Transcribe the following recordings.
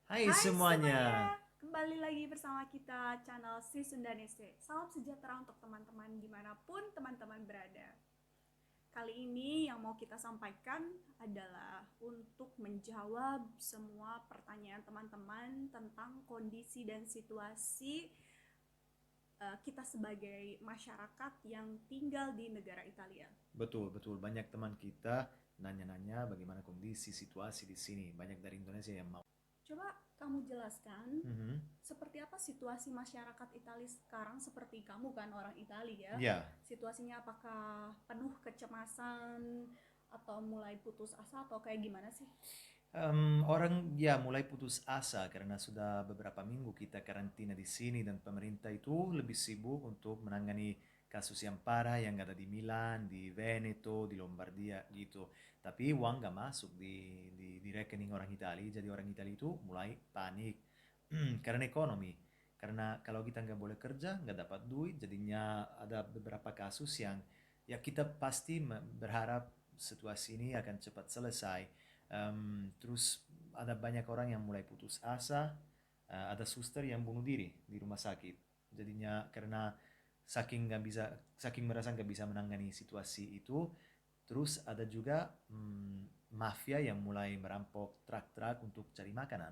Hai Hai semuanya. semuanya, kembali lagi bersama kita channel Si Sundanese. Salam sejahtera untuk teman-teman dimanapun teman-teman berada. Kali ini yang mau kita sampaikan adalah untuk menjawab semua pertanyaan teman-teman tentang kondisi dan situasi kita sebagai masyarakat yang tinggal di negara Italia. Betul, betul. Banyak teman kita nanya-nanya bagaimana kondisi situasi di sini. Banyak dari Indonesia yang mau. Coba kamu jelaskan Mhm. seperti apa situasi masyarakat Italia sekarang, seperti kamu kan orang Italia ya. Ya, Situasinya apakah penuh kecemasan atau mulai putus asa atau kayak gimana sih? orang ya mulai putus asa karena sudah beberapa minggu kita karantina di sini dan pemerintah itu lebih sibuk untuk menangani kasus yang parah yang ada di Milan, di Veneto, di Lombardia gitu. Tapi uang nggak masuk di rekening orang Italia, jadi orang Italia itu mulai panik karena ekonomi. Karena kalau kita nggak boleh kerja, nggak dapat duit, jadinya ada beberapa kasus yang ya kita pasti berharap situasi ini akan cepat selesai. Terus ada banyak orang yang mulai putus asa, ada suster yang bunuh diri di rumah sakit. Jadinya karena saking merasa nggak bisa menangani situasi itu, terus ada juga mafia yang mulai merampok truk-truk untuk cari makanan.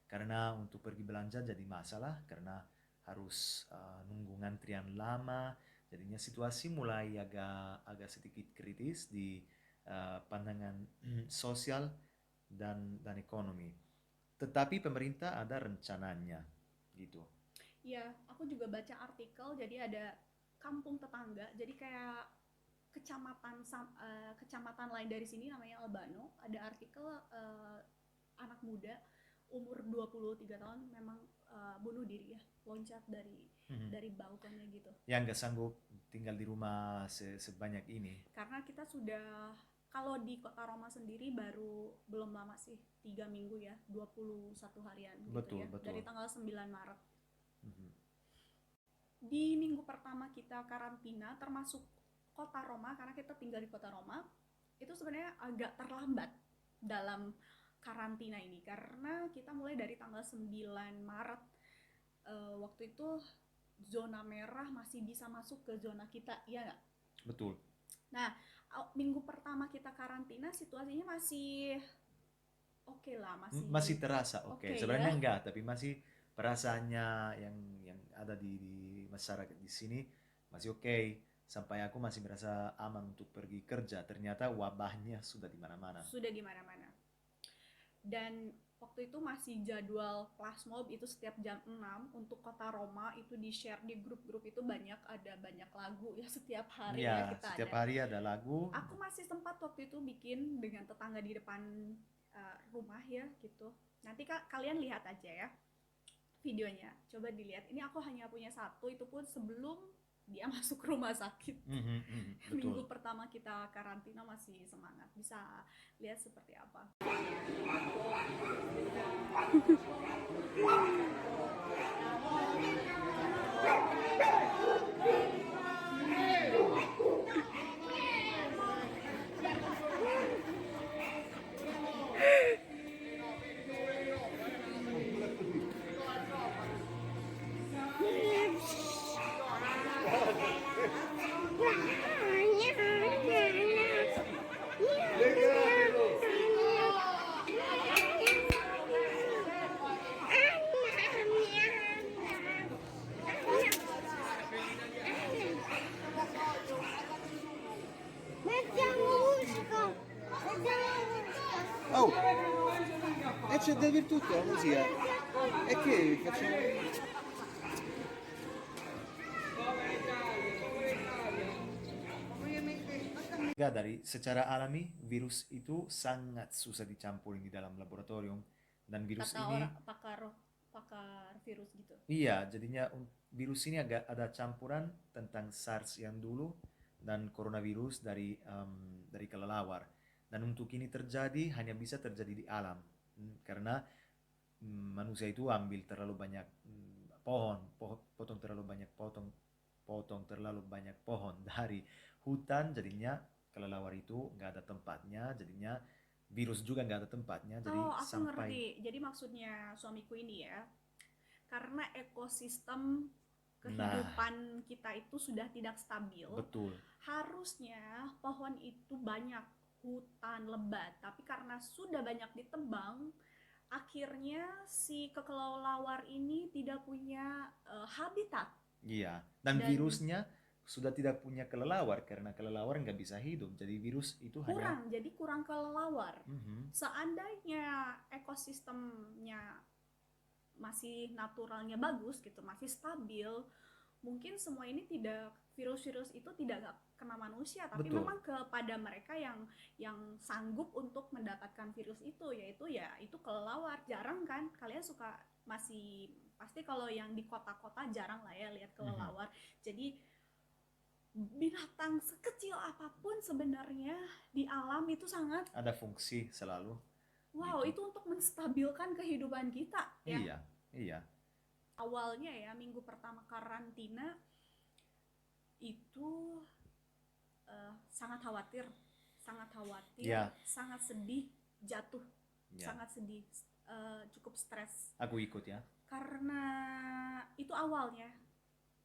Karena untuk pergi belanja jadi masalah karena harus nunggu antrian lama. Jadinya situasi mulai agak agak sedikit kritis di pandangan sosial dan ekonomi. Tetapi pemerintah ada rencananya gitu. Ya, aku juga baca artikel, jadi ada kampung tetangga, jadi kayak kecamatan lain dari sini namanya Albano, ada artikel anak muda umur 23 tahun memang bunuh diri ya, loncat dari balkonnya gitu. Yang nggak sanggup tinggal di rumah sebanyak ini. Karena kita sudah, kalau di kota Roma sendiri baru belum lama sih, 3 minggu ya, 21 harian gitu Betul, ya, dari betul. tanggal 9 Maret. Mhm. Di minggu pertama kita karantina, termasuk kota Roma, karena kita tinggal di kota Roma, itu sebenarnya agak terlambat dalam karantina ini, karena kita mulai dari tanggal 9 Maret. Waktu itu zona merah masih bisa masuk ke zona kita, iya nggak? Betul. Nah, minggu pertama kita karantina situasinya masih oke okay lah, masih Masih terasa oke oke. okay ya. Sebenarnya enggak, tapi masih perasaannya yang ada di masyarakat di sini masih oke. Sampai aku masih merasa aman untuk pergi kerja. Ternyata wabahnya sudah di mana-mana. Sudah di mana-mana. Dan waktu itu masih jadwal flash mob itu setiap jam 6 untuk kota Roma, itu di share di grup-grup, itu ada banyak lagu ya, setiap hari Ya, ya kita setiap ada. hari ada lagu. Aku masih sempat waktu itu bikin dengan tetangga di depan rumah ya gitu. Nanti kalian lihat aja ya videonya, coba dilihat. Ini aku hanya punya satu, itu pun sebelum dia masuk rumah sakit. Mhm, mhm, betul. Minggu pertama kita karantina masih semangat, bisa lihat seperti apa. Oh, e c'è dappertutto la musica. E che facciamo? Ya, dari secara alami virus itu sangat susah dicampurin di dalam laboratorium dan virus Kata ini orang pakar pakar virus gitu. iya jadinya virus ini agak ada campuran tentang SARS yang dulu dan coronavirus dari kelelawar dan untuk ini terjadi hanya bisa terjadi di alam. Karena manusia itu ambil terlalu banyak potong terlalu banyak potong terlalu banyak pohon dari hutan, jadinya kelelawar itu nggak ada tempatnya, jadinya virus juga nggak ada tempatnya, jadi Oh, aku sampai ngerti. Jadi maksudnya suamiku ini ya, karena ekosistem nah kehidupan kita itu sudah tidak stabil, betul harusnya pohon itu banyak, hutan lebat, tapi karena sudah banyak ditebang, akhirnya si kekelelawar ini tidak punya habitat iya dan dan virusnya sudah tidak punya kelelawar karena kelelawar nggak bisa hidup jadi virus itu hanya kurang, jadi kurang kelelawar. mhm, Seandainya ekosistemnya masih naturalnya bagus gitu, masih stabil, mungkin semua ini tidak, virus-virus itu tidak kena manusia, tapi betul memang kepada mereka yang sanggup untuk mendapatkan virus itu, yaitu ya itu kelelawar. Jarang kan kalian suka, masih pasti kalau yang di kota-kota jarang lah ya lihat mhm. kelelawar. Jadi binatang sekecil apapun sebenarnya di alam itu sangat, Ada fungsi selalu wow, gitu itu untuk menstabilkan kehidupan kita ya. iya iya Awalnya ya, minggu pertama karantina itu sangat khawatir, sangat khawatir, iya sangat sedih, jatuh, iya sangat sedih, cukup stres aku ikut ya karena itu awalnya,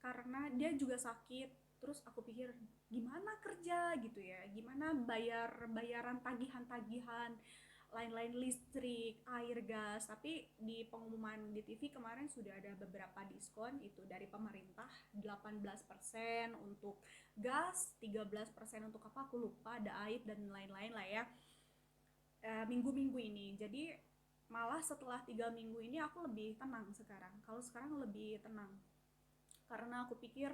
karena dia juga sakit. Terus aku pikir gimana kerja gitu ya, gimana bayar bayaran tagihan-tagihan lain-lain, listrik, air, gas. Tapi di pengumuman di TV kemarin sudah ada beberapa diskon itu dari pemerintah, 18% untuk gas, 13% untuk apa aku lupa, ada air dan lain-lain lah ya. Minggu-minggu ini. Jadi malah setelah 3 minggu ini aku lebih tenang sekarang. Kalau sekarang lebih tenang karena aku pikir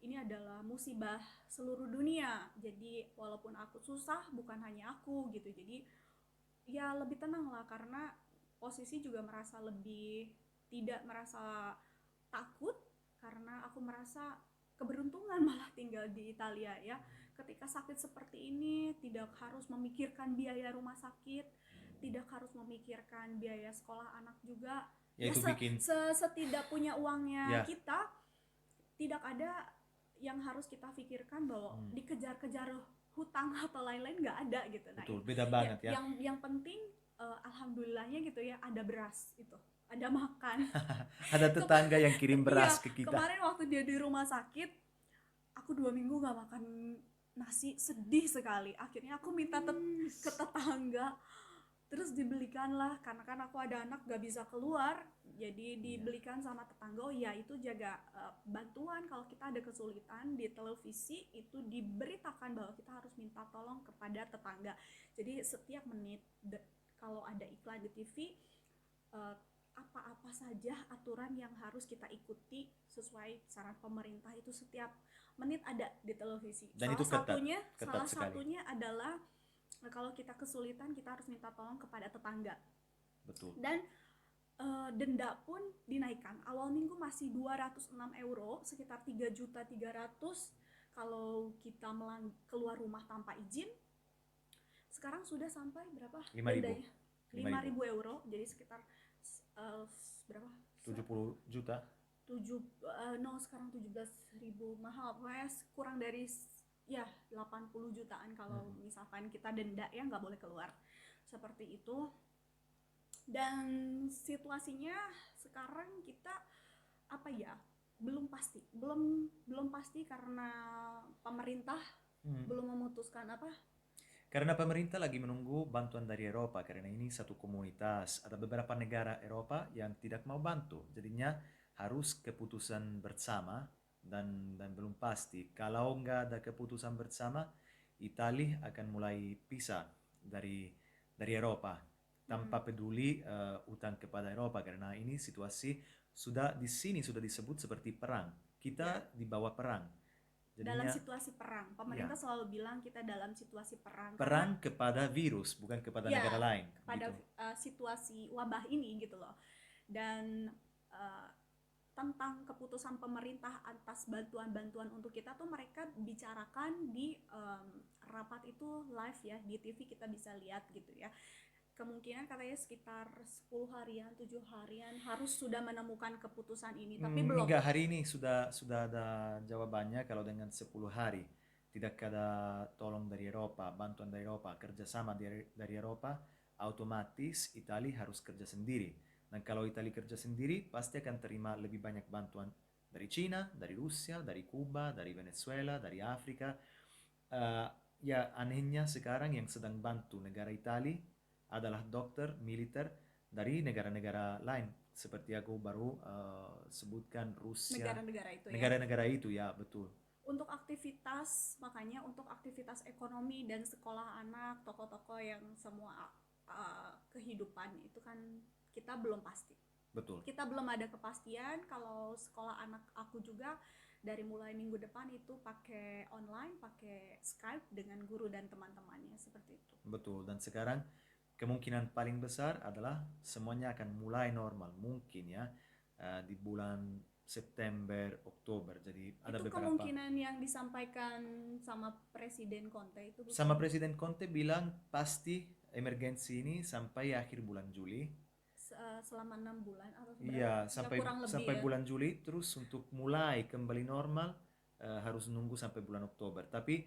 ini adalah musibah seluruh dunia. Jadi walaupun aku susah, bukan hanya aku gitu. Jadi ya lebih tenang lah, karena posisi juga merasa lebih tidak merasa takut, karena aku merasa keberuntungan malah tinggal di Italia ya. Ketika sakit seperti ini tidak harus memikirkan biaya rumah sakit, tidak harus memikirkan biaya sekolah anak juga. ya Ya itu bikin setidak punya uangnya ya kita, tidak ada yang harus kita pikirkan bahwa hmm, dikejar-kejar hutang atau lain-lain, nggak ada gitu. Nah betul beda ya, banget ya yang penting alhamdulillahnya gitu ya, ada beras itu, ada makan. ada tetangga yang kirim Iya, beras ke kita kemarin waktu dia di rumah sakit, aku 2 minggu nggak makan nasi, sedih sekali. Akhirnya aku minta ke tetangga, terus dibelikanlah, karena kan aku ada anak gak bisa keluar, jadi iya dibelikan sama tetangga. Oh ya, itu jaga bantuan kalau kita ada kesulitan. Di televisi itu diberitakan bahwa kita harus minta tolong kepada tetangga. Jadi setiap menit kalau ada iklan di TV, uh, apa-apa saja aturan yang harus kita ikuti sesuai saran pemerintah itu setiap menit ada di televisi. dan itu ketat ketat Salah sekali satunya adalah kalau kita kesulitan kita harus minta tolong kepada tetangga. betul Dan denda pun dinaikkan. Awal minggu masih 206 euro, sekitar 3.300.000 kalau kita keluar rumah tanpa izin. Sekarang sudah sampai berapa 5.000 dendanya? 5.000 5.000 euro, jadi sekitar berapa? 70 juta 7 no, sekarang 17.000, mahal pokoknya, kurang dari ya 80 jutaan kalau hmm. misalkan kita denda ya, nggak boleh keluar seperti itu. Dan situasinya sekarang kita apa ya, belum pasti, belum pasti karena pemerintah Hmm. belum memutuskan apa. Karena pemerintah lagi menunggu bantuan dari Eropa, karena ini satu komunitas. Ada beberapa negara Eropa yang tidak mau bantu, jadinya harus keputusan bersama dan belum pasti. Kalau nggak ada keputusan bersama, Italia akan mulai pisah dari Eropa tanpa Hmm, peduli utang kepada Eropa, karena ini situasi sudah di sini sudah disebut seperti perang. ya, Kita di bawah perang, dalam jadinya situasi perang. ya Pemerintah selalu bilang kita dalam situasi perang karena perang kepada virus, bukan kepada negara ya lain, kepada gitu. situasi wabah ini gitu loh. Dan uh, tentang keputusan pemerintah atas bantuan-bantuan untuk kita tuh mereka bicarakan di rapat itu live ya, di TV kita bisa lihat gitu ya. Kemungkinan katanya sekitar 10 harian, 7 harian harus sudah menemukan keputusan ini, tapi belum. Hingga hari ini sudah ada jawabannya kalau dengan 10 hari. tidak ada tolong dari Eropa, bantuan dari Eropa, kerjasama dari Eropa, otomatis Italia harus kerja sendiri. Dan kalau Italia kerja sendiri, pasti akan terima lebih banyak bantuan dari Cina, dari Rusia, dari Kuba, dari Venezuela, dari Afrika. Eh, ya anehnya sekarang yang sedang bantu negara Italia adalah dokter, militer dari negara-negara lain. Seperti aku baru sebutkan Rusia, Negara-negara itu ya. negara-negara itu ya betul. Untuk aktivitas, makanya untuk aktivitas ekonomi dan sekolah anak, toko-toko yang semua kehidupan itu kan kita belum pasti. Betul. Kita belum ada kepastian. Kalau sekolah anak aku juga dari mulai minggu depan itu pakai online, pakai Skype dengan guru dan teman-temannya seperti itu. Betul, dan sekarang kemungkinan paling besar adalah semuanya akan mulai normal mungkin ya di bulan September, Oktober. Jadi ada Itu beberapa. kemungkinan yang disampaikan sama Presiden Conte itu bukan? Sama Presiden Conte bilang pasti emergensi ini sampai akhir bulan Juli. Selama 6 bulan atau Iya, seberapa? Ya sampai kurang lebih sampai ya. bulan Juli, terus untuk mulai kembali normal harus nunggu sampai bulan Oktober. Tapi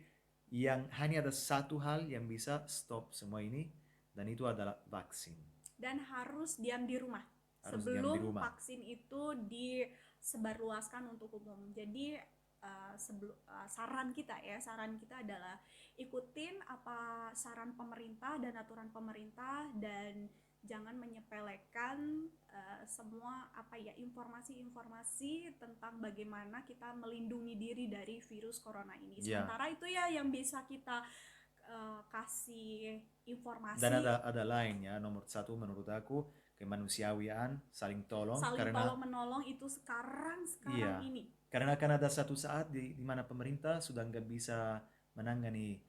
yang hanya ada satu hal yang bisa stop semua ini, dan itu adalah vaksin. Dan harus diam di rumah Harus diam di sebelum rumah. vaksin itu disebarluaskan untuk umum. Jadi saran kita adalah ikutin apa saran pemerintah dan aturan pemerintah, dan jangan menyepelekan semua informasi-informasi tentang bagaimana kita melindungi diri dari virus corona ini. Sementara itu ya yang bisa kita kasih informasi. Dan ada lainnya, nomor satu menurut aku kemanusiaan, saling tolong. Saling tolong menolong itu sekarang iya, ini. Karena akan ada satu saat di mana pemerintah sudah nggak bisa menangani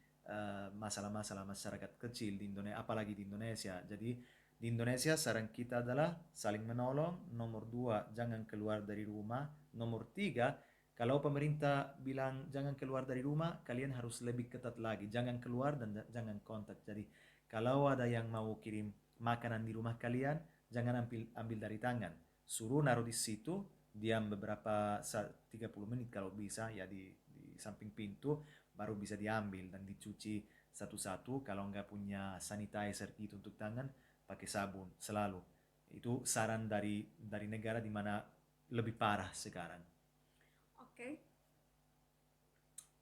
masalah-masalah masyarakat kecil di Indonesia, apalagi di Indonesia. Jadi di Indonesia saran kita adalah saling menolong. Nomor dua, jangan keluar dari rumah. Nomor tiga, kalau pemerintah bilang jangan keluar dari rumah, kalian harus lebih ketat lagi. Jangan keluar dan jangan kontak. Jadi kalau ada yang mau kirim makanan di rumah kalian, jangan ambil dari tangan. Suruh naruh di situ, diam beberapa 30 menit kalau bisa ya di samping pintu, baru bisa diambil dan dicuci satu-satu. Kalau nggak punya sanitizer itu untuk tangan, pakai sabun selalu. Itu saran dari negara di mana lebih parah sekarang. Oke.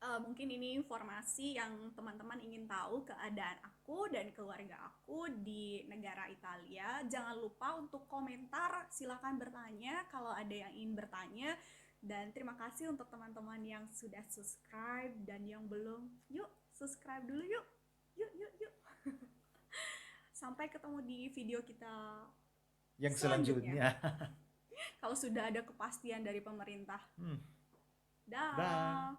Mungkin ini informasi yang teman-teman ingin tahu keadaan aku dan keluarga aku di negara Italia. Jangan lupa untuk komentar, silakan bertanya kalau ada yang ingin bertanya. Dan terima kasih untuk teman-teman yang sudah subscribe dan yang belum. Yuk, subscribe dulu yuk. Yuk. Sampai ketemu di video kita yang selanjutnya. Kalau sudah ada kepastian dari pemerintah. Dah.